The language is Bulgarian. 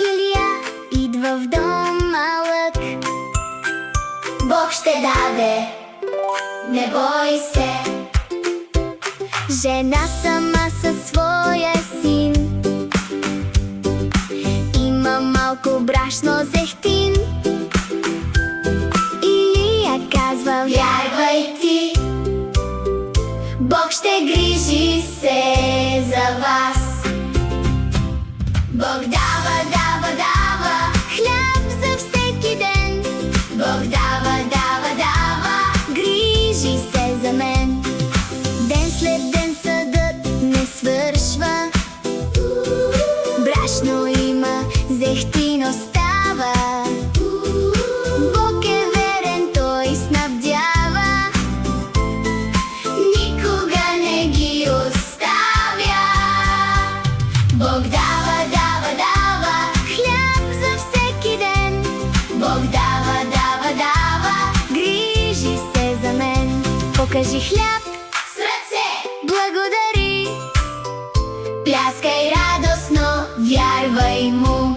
Илия идва в дом малък. Бог ще даде, не бой се. Жена сама със своя син, има малко брашно зехтин. Илия казва: вярвай ти, Бог ще грижи се за вас. Бог дава, дава, дава хляб за всеки ден. Бог дава, дава, дава, грижи се за мен. Ден след ден съдът не свършва. Брашно има, зехтин остава. Бог е верен, той снабдява, никога не ги оставя. Бог дава, дава, дава хляб за всеки ден. Бог дава, дава, дава, грижи се за мен. Покажи хляб с ръце, благодари, пляскай радостно, вярвай му.